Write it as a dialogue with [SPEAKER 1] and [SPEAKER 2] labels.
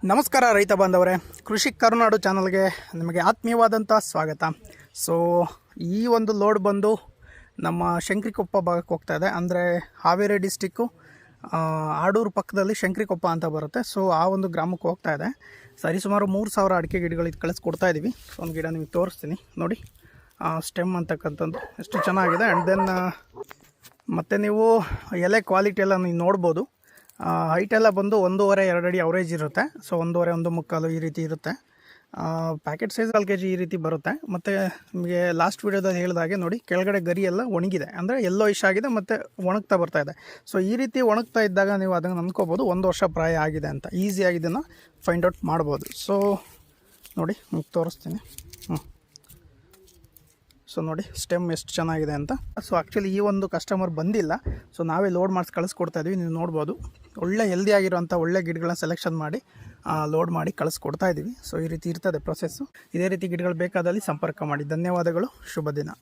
[SPEAKER 1] ನಮಸ್ಕಾರ ರೈತ ಬಾಂಧವರೇ, ಕೃಷಿ ಕರುನಾಡು ಚಾನಲ್ಗೆ ನಿಮಗೆ ಆತ್ಮೀಯವಾದಂಥ ಸ್ವಾಗತ. ಸೊ ಈ ಒಂದು ಲೋಡ್ ಬಂದು ನಮ್ಮ ಶಂಕರಿಕೊಪ್ಪ ಭಾಗಕ್ಕೆ ಹೋಗ್ತಾ ಇದೆ. ಅಂದರೆ ಹಾವೇರಿ ಡಿಸ್ಟಿಕ್ಕು ಆಡೂರು ಪಕ್ಕದಲ್ಲಿ ಶಂಕರಿಕೊಪ್ಪ ಅಂತ ಬರುತ್ತೆ. ಸೊ ಆ ಒಂದು ಗ್ರಾಮಕ್ಕೆ ಹೋಗ್ತಾ ಇದೆ. ಸರಿಸುಮಾರು 3000 ಅಡಿಕೆ ಗಿಡಗಳು ಇದು ಕಳಿಸ್ಕೊಡ್ತಾ ಇದ್ದೀವಿ. ಒಂದು ಗಿಡ ನಿಮಗೆ ತೋರಿಸ್ತೀನಿ ನೋಡಿ, ಸ್ಟೆಮ್ ಅಂತಕ್ಕಂಥದ್ದು ಎಷ್ಟು ಚೆನ್ನಾಗಿದೆ. ಆ್ಯಂಡ್ ದೆನ್ ಮತ್ತು ನೀವು ಎಲೆ ಕ್ವಾಲಿಟಿ ಎಲ್ಲ ನೀವು ನೋಡ್ಬೋದು. ಹೈಟ್ ಎಲ್ಲ ಬಂದು 1.5-2 ಅಡಿ ಅವರೇಜ್ ಇರುತ್ತೆ. ಸೊ 1.5-1.25 ಈ ರೀತಿ ಇರುತ್ತೆ. ಪ್ಯಾಕೆಟ್ ಸೈಜ್ 4 kg ಈ ರೀತಿ ಬರುತ್ತೆ. ಮತ್ತು ನಿಮಗೆ ಲಾಸ್ಟ್ ವೀಡಿಯೋದಲ್ಲಿ ಹೇಳಿದಾಗೆ ನೋಡಿ, ಕೆಳಗಡೆ ಗರಿ ಎಲ್ಲ ಒಣಗಿದೆ, ಅಂದರೆ ಎಲ್ಲೋ ಇಶ್ ಆಗಿದೆ ಮತ್ತು ಒಣಗ್ತಾ ಬರ್ತಾ ಇದೆ. ಸೊ ಈ ರೀತಿ ಒಣಗ್ತಾ ಇದ್ದಾಗ ನೀವು ಅದನ್ನು ಅಂದ್ಕೋಬೋದು 1 ವರ್ಷ ಪ್ರಾಯ ಆಗಿದೆ ಅಂತ. ಈಸಿಯಾಗಿ ಇದನ್ನು ಫೈಂಡ್ ಔಟ್ ಮಾಡ್ಬೋದು. ಸೊ ನೋಡಿ ನಿಮ್ಗೆ ತೋರಿಸ್ತೀನಿ. ಸೊ ನೋಡಿ ಸ್ಟೆಮ್ ಎಷ್ಟು ಚೆನ್ನಾಗಿದೆ ಅಂತ. ಸೊ ಆ್ಯಕ್ಚುಲಿ ಈ ಒಂದು ಕಸ್ಟಮರ್ ಬಂದಿಲ್ಲ, ಸೊ ನಾವೇ ಲೋಡ್ ಮಾಡಿಸಿ ಕಳಿಸ್ಕೊಡ್ತಾ ಇದ್ದೀವಿ. ನೀವು ನೋಡ್ಬೋದು, ಒಳ್ಳೆ ಹೆಲ್ದಿ ಆಗಿರೋಂಥ ಒಳ್ಳೆ ಗಿಡಗಳನ್ನ ಸೆಲೆಕ್ಷನ್ ಮಾಡಿ ಲೋಡ್ ಮಾಡಿ ಕಳಿಸ್ಕೊಡ್ತಾ ಇದ್ದೀವಿ. ಸೊ ಈ ರೀತಿ ಇರ್ತದೆ ಪ್ರೊಸೆಸ್ಸು. ಇದೇ ರೀತಿ ಗಿಡಗಳು ಬೇಕಾದಲ್ಲಿ ಸಂಪರ್ಕ ಮಾಡಿ. ಧನ್ಯವಾದಗಳು, ಶುಭ ದಿನ.